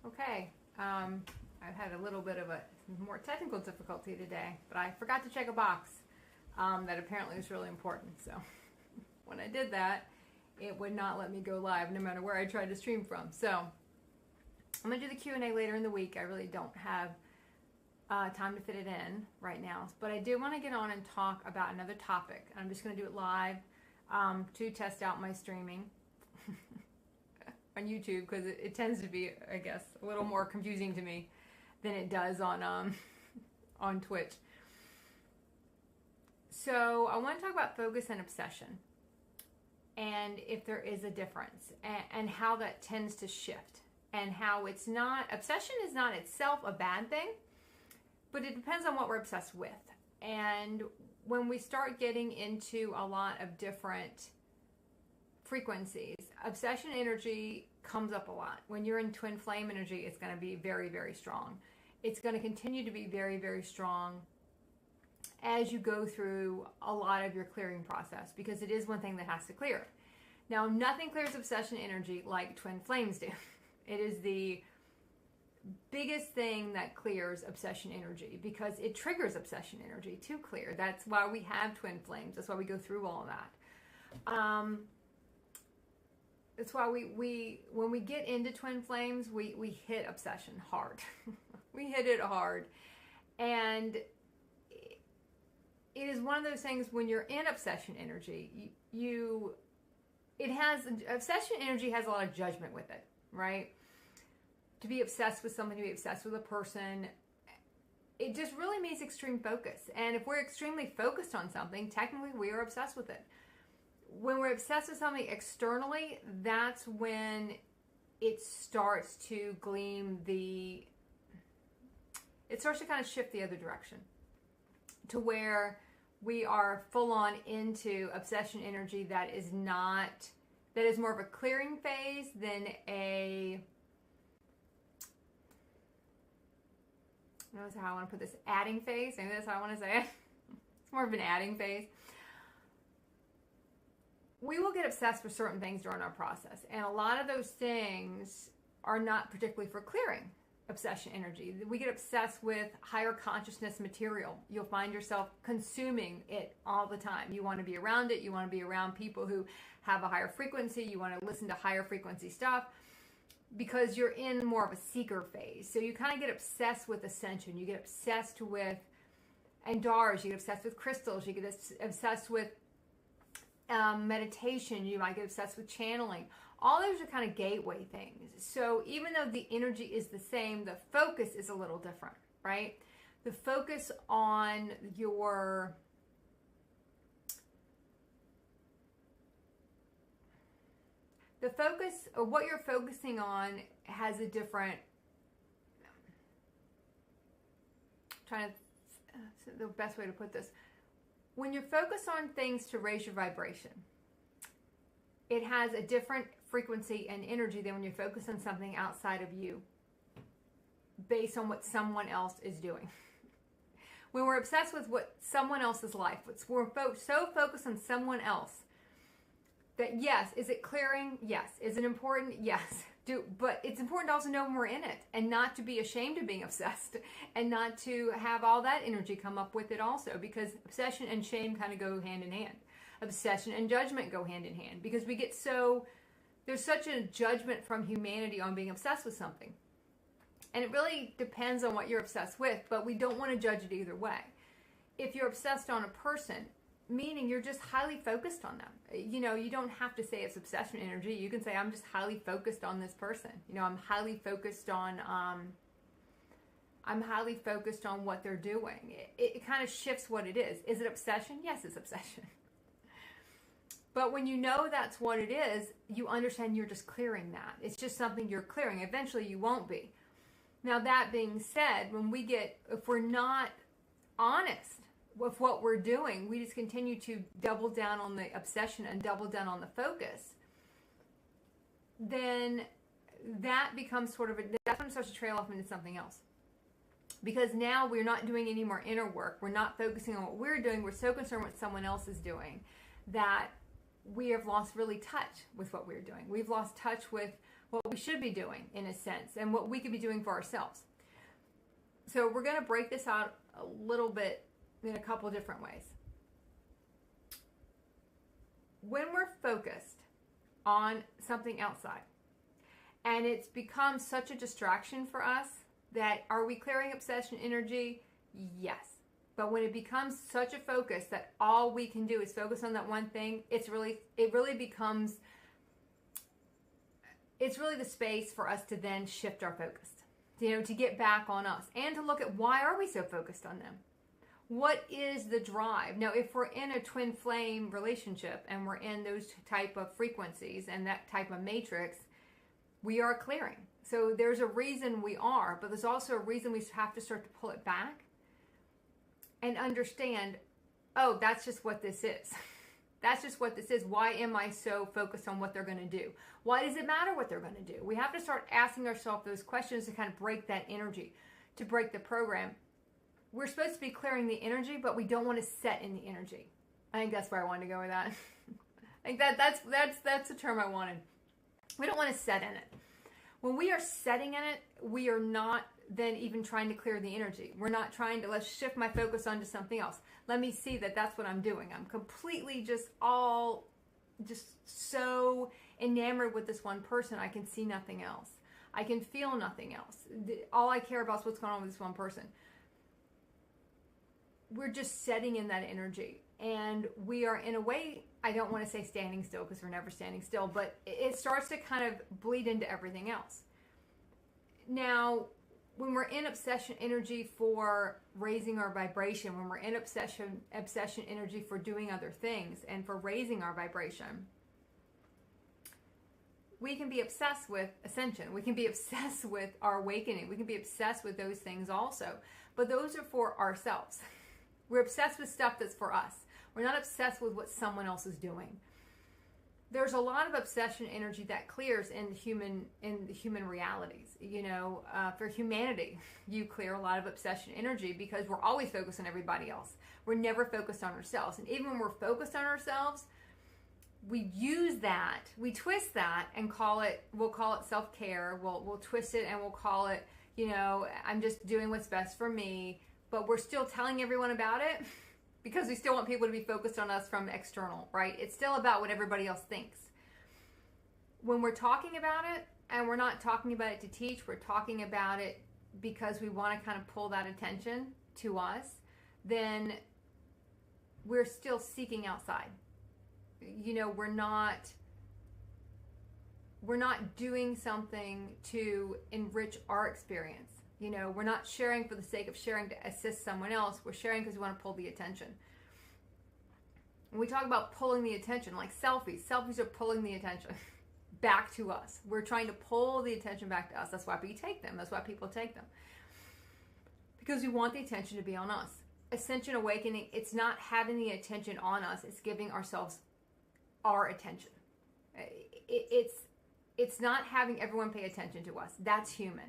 Okay, I've had a little bit of a more technical difficulty today, but I forgot to check a box that apparently was really important. So when I did that, it would not let me go live no matter where I tried to stream from. So I'm going to do the Q&A later in the week. I really don't have time to fit it in right now, but I do want to get on and talk about another topic. I'm just going to do it live to test out my streaming on YouTube, because it tends to be, I guess, a little more confusing to me than it does on Twitch. So I want to talk about focus and obsession, and if there is a difference, and how that tends to shift, and how it's not, obsession is not itself a bad thing, but it depends on what we're obsessed with. And when we start getting into a lot of different frequencies, obsession energy comes up a lot. When you're in twin flame energy, it's going to be very, very strong. It's going to continue to be very, very strong as you go through a lot of your clearing process, because it is one thing that has to clear. Now, nothing clears obsession energy like twin flames do. It is the biggest thing that clears obsession energy, because it triggers obsession energy to clear. That's why we have twin flames. That's why we go through all of that. That's why we when we get into twin flames, we hit obsession hard. We hit it hard. And it is one of those things, when you're in obsession energy, obsession energy has a lot of judgment with it, right? To be obsessed with something, to be obsessed with a person, it just really means extreme focus. And if we're extremely focused on something, technically we are obsessed with it. When we're obsessed with something externally, that's when it starts to it starts to kind of shift the other direction, to where we are full on into obsession energy that is more of a clearing phase than I don't know how I want to put this, adding phase. Maybe that's how I want to say it. It's more of an adding phase. We will get obsessed with certain things during our process, and a lot of those things are not particularly for clearing obsession energy. We get obsessed with higher consciousness material. You'll find yourself consuming it all the time. You want to be around it. You want to be around people who have a higher frequency. You want to listen to higher frequency stuff, because you're in more of a seeker phase. So you kind of get obsessed with ascension. You get obsessed with Andars. You get obsessed with crystals. You get obsessed with meditation. You might get obsessed with channeling. All those are kind of gateway things. So even though the energy is the same, the focus is a little different, right? The focus on what you're focusing on has a different, the best way to put this. When you're focused on things to raise your vibration, it has a different frequency and energy than when you focus on something outside of you, based on what someone else is doing. When we're obsessed with what someone else's life, we're so focused on someone else that, yes, is it clearing? Yes. Is it important? Yes. But it's important to also know when we're in it, and not to be ashamed of being obsessed, and not to have all that energy come up with it also, because obsession and shame kind of go hand in hand. Obsession and judgment go hand in hand, because there's such a judgment from humanity on being obsessed with something. And it really depends on what you're obsessed with, but we don't want to judge it either way. If you're obsessed on a person, meaning you're just highly focused on them. You don't have to say it's obsession energy. You can say, I'm just highly focused on this person. I'm highly focused on what they're doing. It kind of shifts what it is. Is it obsession? Yes, it's obsession. But when you know that's what it is, you understand you're just clearing that. It's just something you're clearing. Eventually you won't be. Now, that being said, if we're not honest with what we're doing, we just continue to double down on the obsession and double down on the focus, then that becomes that's when it starts to trail off into something else. Because now we're not doing any more inner work. We're not focusing on what we're doing. We're so concerned with what someone else is doing that we have lost really touch with what we're doing. We've lost touch with what we should be doing in a sense, and what we could be doing for ourselves. So we're going to break this out a little bit in a couple different ways. When we're focused on something outside and it's become such a distraction for us, that are we clearing obsession energy? Yes. But when it becomes such a focus that all we can do is focus on that one thing, it's really the space for us to then shift our focus, to get back on us and to look at why are we so focused on them? What is the drive? Now, if we're in a twin flame relationship and we're in those type of frequencies and that type of matrix, we are clearing. So there's a reason we are, but there's also a reason we have to start to pull it back and understand, oh, that's just what this is. That's just what this is. Why am I so focused on what they're going to do? Why does it matter what they're going to do? We have to start asking ourselves those questions to kind of break that energy, to break the program. We're supposed to be clearing the energy, but we don't want to set in the energy. I think that's where I wanted to go with that. I think that's the term I wanted. We don't want to set in it. When we are setting in it, we are not then even trying to clear the energy. We're not trying to, let's shift my focus onto something else. Let me see that that's what I'm doing. I'm completely just so enamored with this one person, I can see nothing else. I can feel nothing else. All I care about is what's going on with this one person. We're just setting in that energy. And we are, in a way, I don't want to say standing still because we're never standing still, but it starts to kind of bleed into everything else. Now, when we're in obsession energy for raising our vibration, when we're in obsession energy for doing other things and for raising our vibration, we can be obsessed with ascension. We can be obsessed with our awakening. We can be obsessed with those things also. But those are for ourselves. We're obsessed with stuff that's for us. We're not obsessed with what someone else is doing. There's a lot of obsession energy that clears in the human realities. For humanity, you clear a lot of obsession energy because we're always focused on everybody else. We're never focused on ourselves. And even when we're focused on ourselves, we use that, we twist that and we'll call it self-care. We'll twist it and we'll call it, I'm just doing what's best for me. But we're still telling everyone about it because we still want people to be focused on us from external, right? It's still about what everybody else thinks. When we're talking about it, and we're not talking about it to teach, we're talking about it because we want to kind of pull that attention to us, then we're still seeking outside. We're not doing something to enrich our experience. We're not sharing for the sake of sharing to assist someone else. We're sharing because we want to pull the attention. When we talk about pulling the attention, like selfies are pulling the attention back to us. We're trying to pull the attention back to us. That's why we take them. That's why people take them. Because we want the attention to be on us. Ascension awakening, it's not having the attention on us. It's giving ourselves our attention. It's not having everyone pay attention to us. That's human.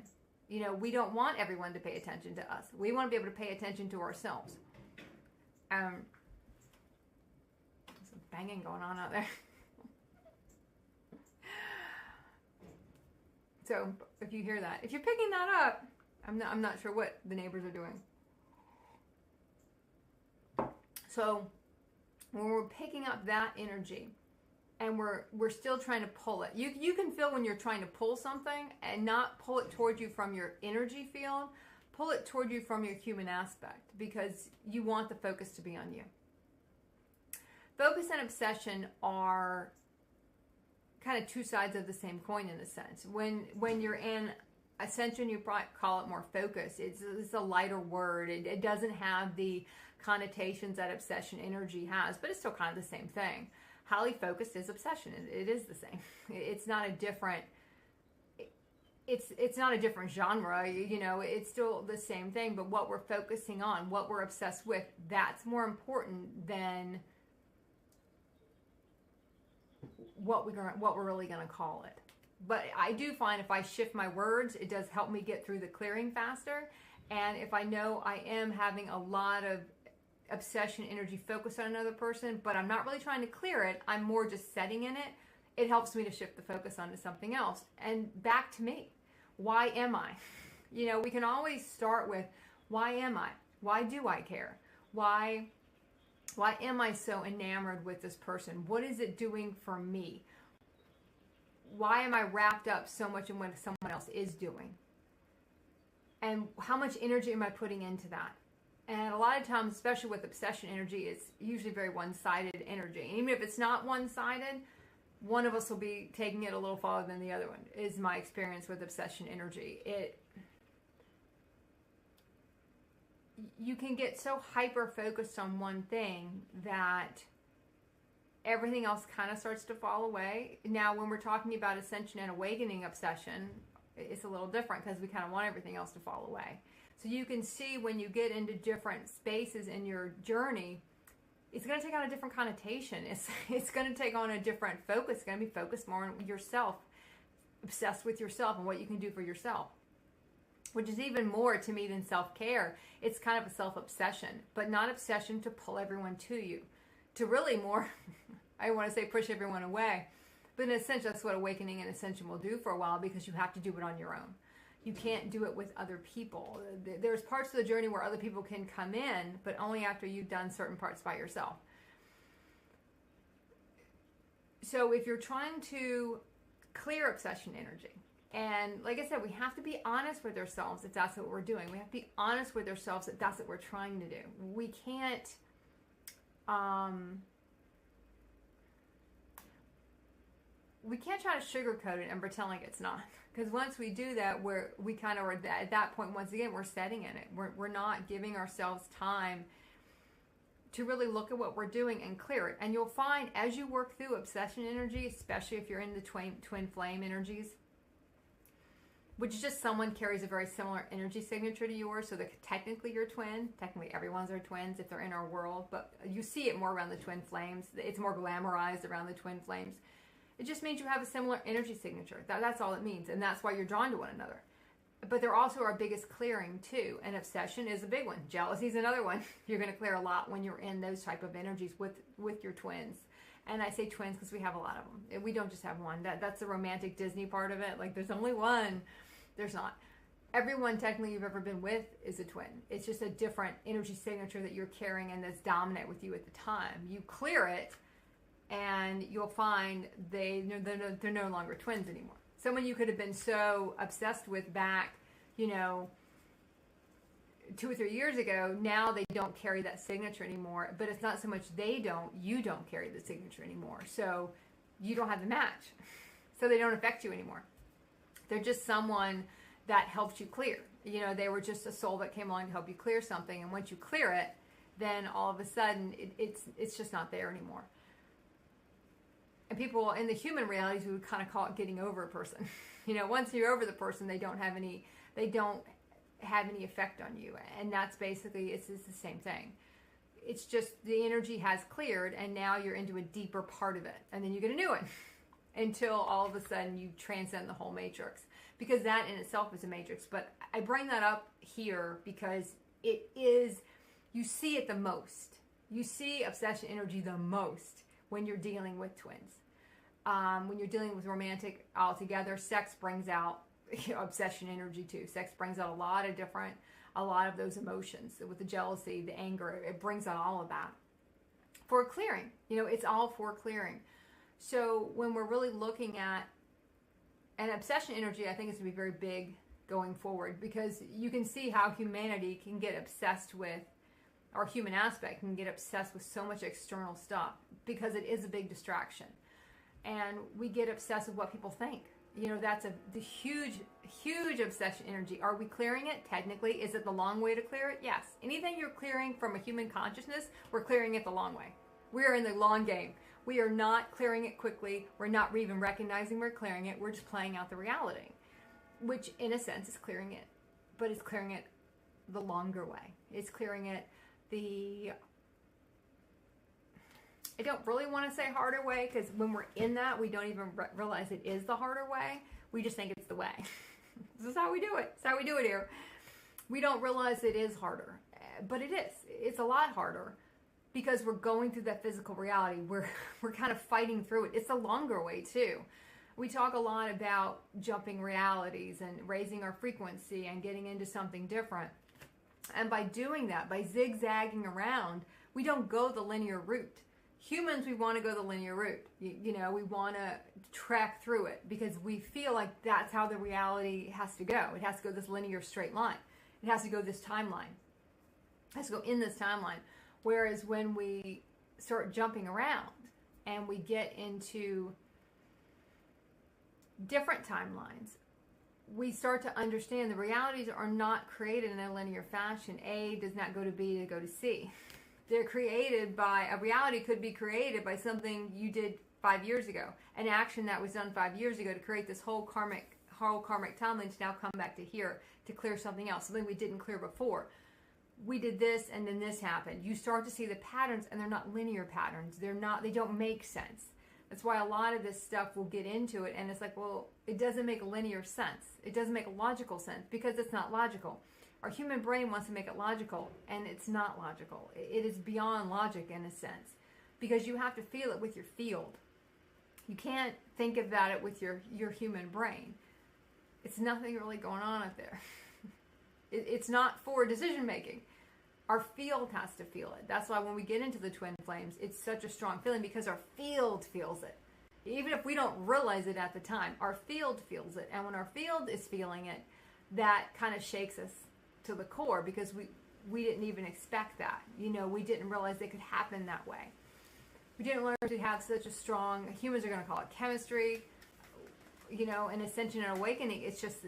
We don't want everyone to pay attention to us. We want to be able to pay attention to ourselves. There's some banging going on out there. So if you hear that, if you're picking that up, I'm not sure what the neighbors are doing. So when we're picking up that energy, and we're still trying to pull it. You can feel when you're trying to pull something and not pull it toward you from your energy field, pull it toward you from your human aspect because you want the focus to be on you. Focus and obsession are kind of two sides of the same coin in a sense. When you're in ascension, you probably call it more focus. It's a lighter word. It doesn't have the connotations that obsession energy has, but it's still kind of the same thing. Highly focused is obsession. It is the same. It's not a different. It's not a different genre. It's still the same thing. But what we're focusing on, what we're obsessed with, that's more important than what we're really going to call it. But I do find if I shift my words, it does help me get through the clearing faster. And if I know I am having a lot of obsession energy focused on another person, but I'm not really trying to clear it, I'm more just setting in it, it helps me to shift the focus onto something else and back to me. Why am I? We can always start with, why am I? Why do I care? Why am I so enamored with this person? What is it doing for me? Why am I wrapped up so much in what someone else is doing? And how much energy am I putting into that? And a lot of times, especially with obsession energy, it's usually very one-sided energy. And even if it's not one-sided, one of us will be taking it a little farther than the other one, is my experience with obsession energy. You can get so hyper-focused on one thing that everything else kind of starts to fall away. Now, when we're talking about ascension and awakening obsession, it's a little different because we kind of want everything else to fall away. So you can see when you get into different spaces in your journey, it's going to take on a different connotation. It's going to take on a different focus. It's going to be focused more on yourself, obsessed with yourself and what you can do for yourself, which is even more to me than self-care. It's kind of a self-obsession, but not obsession to pull everyone to you, to really more, I want to say push everyone away. But in a sense, that's what awakening and ascension will do for a while, because you have to do it on your own. You can't do it with other people. There's parts of the journey where other people can come in, but only after you've done certain parts by yourself. So if you're trying to clear obsession energy, and like I said, we have to be honest with ourselves if that's what we're doing. We have to be honest with ourselves that that's what we're trying to do. We can't try to sugarcoat it and pretend like it's not. Because once we do that, we kind of are at that point, once again, we're setting in it. We're not giving ourselves time to really look at what we're doing and clear it. And you'll find as you work through obsession energy, especially if you're in the twin flame energies, which is just someone carries a very similar energy signature to yours, so that technically you're twin. Technically everyone's our twins if they're in our world, but you see it more around the twin flames. It's more glamorized around the twin flames. It just means you have a similar energy signature. That's all it means, and that's why you're drawn to one another. But they're also our biggest clearing too, and obsession is a big one. Jealousy is another one. You're going to clear a lot when you're in those type of energies with your twins. And I say twins because we have a lot of them. We don't just have one. That's the romantic Disney part of it. Like, there's only one. There's not. Everyone technically you've ever been with is a twin. It's just a different energy signature that you're carrying and that's dominant with you at the time. You clear it, and you'll find they're no longer twins anymore. Someone you could have been so obsessed with back, 2 or 3 years ago, now they don't carry that signature anymore. But it's not so much you don't carry the signature anymore. So you don't have the match. So they don't affect you anymore. They're just someone that helped you clear. They were just a soul that came along to help you clear something. And once you clear it, then all of a sudden it's just not there anymore. And people in the human realities, we would kind of call it getting over a person. Once you're over the person, they don't have any effect on you. And that's basically, it's the same thing. It's just the energy has cleared, and now you're into a deeper part of it. And then you get a new one until all of a sudden you transcend the whole matrix. Because that in itself is a matrix. But I bring that up here because it is, you see it the most. You see obsession energy the most when you're dealing with twins. When you're dealing with romantic altogether, sex brings out obsession energy too. Sex brings out a lot of those emotions. With the jealousy, the anger, it brings out all of that. For clearing, it's all for clearing. So when we're really looking at an obsession energy, I think it's going to be very big going forward, because you can see how humanity can get obsessed with, our human aspect can get obsessed with so much external stuff because it is a big distraction. And we get obsessed with what people think. That's the huge, huge obsession energy. Are we clearing it? Technically, is it the long way to clear it? Yes. Anything you're clearing from a human consciousness, we're clearing it the long way. We are in the long game. We are not clearing it quickly. We're not even recognizing we're clearing it. We're just playing out the reality, which in a sense is clearing it, but it's clearing it the longer way. It's clearing it I don't really want to say harder way, because when we're in that, we don't even realize it is the harder way. We just think it's the way. This is how we do it. It's how we do it here. We don't realize it is harder, but it is. It's a lot harder because we're going through that physical reality. We're kind of fighting through it. It's a longer way too. We talk a lot about jumping realities and raising our frequency and getting into something different. And by doing that, by zigzagging around, we don't go the linear route. Humans, we want to go the linear route. We want to track through it because we feel like that's how the reality has to go. It has to go this linear straight line. It has to go this timeline. It has to go in this timeline. Whereas when we start jumping around and we get into different timelines, we start to understand the realities are not created in a linear fashion. A does not go to B to go to C. They're created by, a reality could be created by something you did 5 years ago, an action that was done 5 years ago to create this whole karmic timeline to now come back to here to clear something else, something we didn't clear before. We did this and then this happened. You start to see the patterns, and they're not linear patterns. They don't make sense. That's why a lot of this stuff, we'll get into it, and it's like, well, it doesn't make linear sense. It doesn't make logical sense because it's not logical. Our human brain wants to make it logical, and it's not logical. It is beyond logic in a sense because you have to feel it with your field. You can't think about it with your human brain. It's nothing really going on up there. It's not for decision making. Our field has to feel it. That's why when we get into the twin flames, it's such a strong feeling because our field feels it. Even if we don't realize it at the time, our field feels it. And when our field is feeling it, that kind of shakes us to the core because we didn't even expect that. We didn't realize it could happen that way. We didn't learn to have such a strong, humans are going to call it chemistry, an ascension and awakening. It's just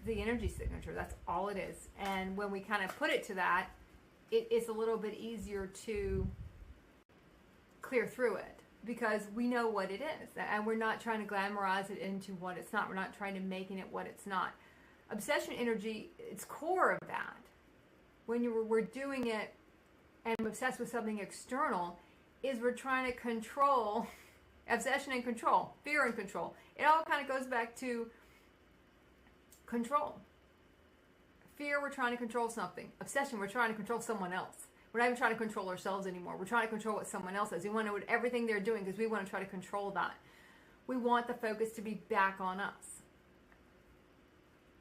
the energy signature. That's all it is. And when we kind of put it to that, it's a little bit easier to clear through it because we know what it is. And we're not trying to glamorize it into what it's not. We're not trying to make it what it's not. Obsession energy, its core of that, when we're doing it and obsessed with something external, is we're trying to control. Obsession and control, fear and control. It all kind of goes back to control. Fear, we're trying to control something. Obsession, we're trying to control someone else. We're not even trying to control ourselves anymore. We're trying to control what someone else does. We want to know everything they're doing because we want to try to control that. We want the focus to be back on us.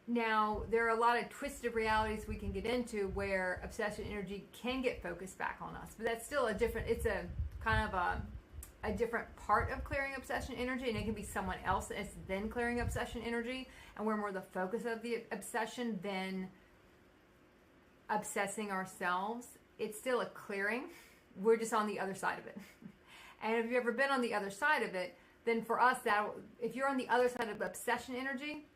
Now, there are a lot of twisted realities we can get into where obsession energy can get focused back on us. But that's still it's a kind of a different part of clearing obsession energy, and it can be someone else that's then clearing obsession energy, and we're more the focus of the obsession than obsessing ourselves. It's still a clearing. We're just on the other side of it. And if you've ever been on the other side of it, then for us, if you're on the other side of obsession energy,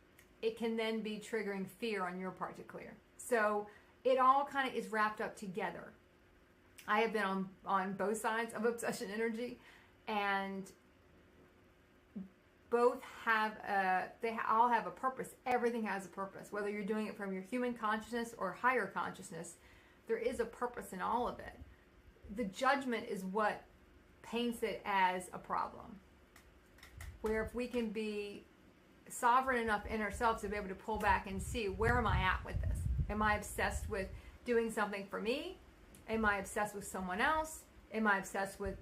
it can then be triggering fear on your part to clear. So it all kind of is wrapped up together. I have been on both sides of obsession energy, and both they all have a purpose. Everything has a purpose. Whether you're doing it from your human consciousness or higher consciousness, there is a purpose in all of it. The judgment is what paints it as a problem. Where if we can be sovereign enough in ourselves to be able to pull back and see, where am I at with this? Am I obsessed with doing something for me? Am I obsessed with someone else? Am I obsessed with...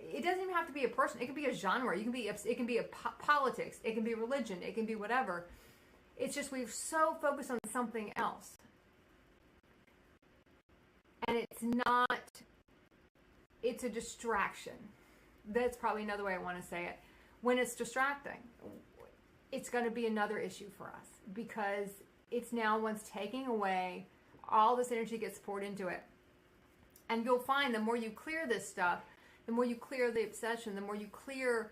It doesn't even have to be a person. It can be a genre. It can be a politics. It can be religion. It can be whatever. It's just we're so focused on something else. And it's a distraction. That's probably another way I want to say it. When it's distracting, it's going to be another issue for us because it's now once taking away, all this energy gets poured into it. And you'll find the more you clear this stuff, the more you clear the obsession, the more you clear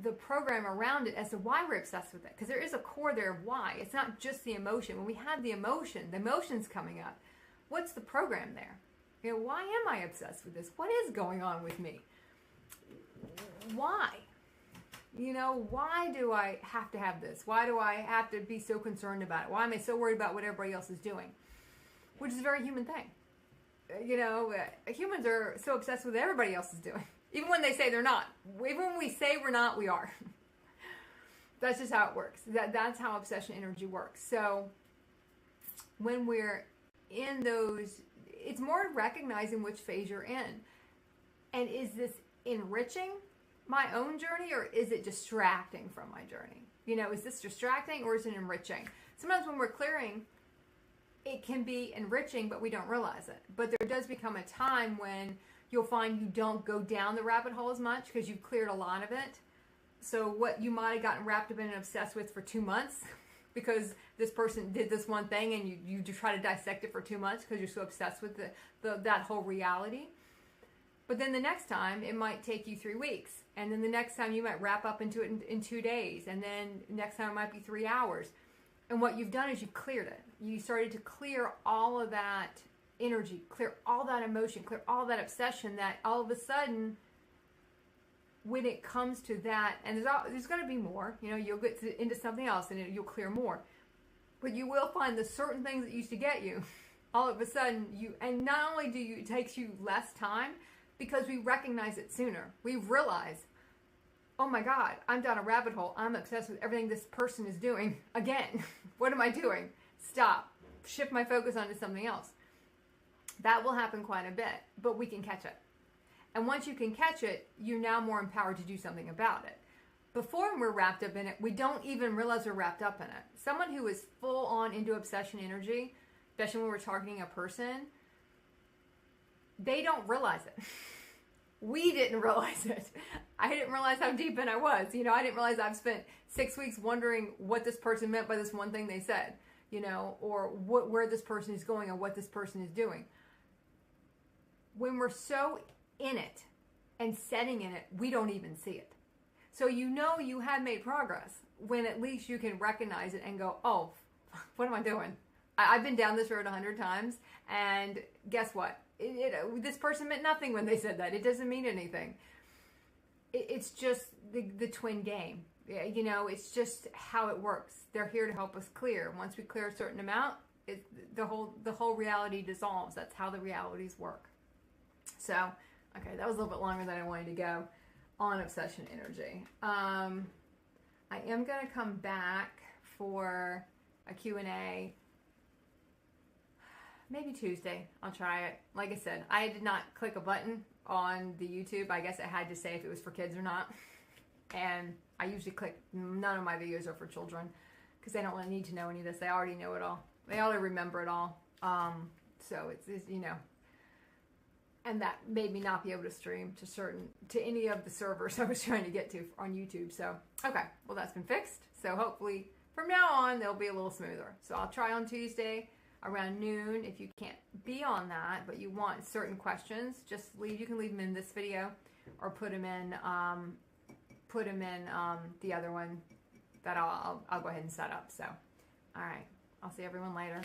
the program around it as to why we're obsessed with it. Because there is a core there of why. It's not just the emotion. When we have the emotion's coming up. What's the program there? Why am I obsessed with this? What is going on with me? Why? Why do I have to have this? Why do I have to be so concerned about it? Why am I so worried about what everybody else is doing? Which is a very human thing. Humans are so obsessed with what everybody else is doing. Even when they say they're not. Even when we say we're not, we are. That's just how it works. That's how obsession energy works. So when we're in those, it's more recognizing which phase you're in. And is this enriching my own journey, or is it distracting from my journey? You know, is this distracting or is it enriching? Sometimes when we're clearing, it can be enriching, but we don't realize it. But there does become a time when you'll find you don't go down the rabbit hole as much because you've cleared a lot of it. So what you might have gotten wrapped up in and obsessed with for 2 months because this person did this one thing, and you try to dissect it for 2 months because you're so obsessed with that whole reality. But then the next time, it might take you 3 weeks. And then the next time, you might wrap up into it in 2 days. And then next time, it might be 3 hours. And what you've done is you've cleared it. You started to clear all of that energy, clear all that emotion, clear all that obsession, that all of a sudden, when it comes to that, and there's going to be more, you know, you'll get into something else and you'll clear more. But you will find the certain things that used to get you, all of a sudden, and not only it takes you less time, because we recognize it sooner. We realize, oh my God, I'm down a rabbit hole. I'm obsessed with everything this person is doing again. What am I doing? Stop. Shift my focus onto something else. That will happen quite a bit, but we can catch it. And once you can catch it, you're now more empowered to do something about it. Before we're wrapped up in it, we don't even realize we're wrapped up in it. Someone who is full on into obsession energy, especially when we're targeting a person, they don't realize it. We didn't realize it. I didn't realize how deep in I was. You know, I didn't realize I've spent 6 weeks wondering what this person meant by this one thing they said, you know, or where this person is going or what this person is doing. When we're so in it and setting in it, we don't even see it. So you know you have made progress when at least you can recognize it and go, oh, what am I doing? I've been down this road 100 times, and guess what? This person meant nothing when they said that. It doesn't mean anything. It's just the twin game. You know, it's just how it works. They're here to help us clear. Once we clear a certain amount, the whole reality dissolves. That's how the realities work. So, okay, that was a little bit longer than I wanted to go on obsession energy. I am going to come back for a Q&A maybe Tuesday. I'll try it. Like I said, I did not click a button on the YouTube. I guess it had to say if it was for kids or not. And I usually click, none of my videos are for children because they don't really need to know any of this. They already know it all. They already remember it all. So it's, you know, and that made me not be able to stream to any of the servers I was trying to get to on YouTube. So, okay, well, that's been fixed. So hopefully from now on, they'll be a little smoother. So I'll try on Tuesday around noon. If you can't be on that, but you want certain questions, you can leave them in this video or put them in the other one that I'll go ahead and set up. So, all right, I'll see everyone later.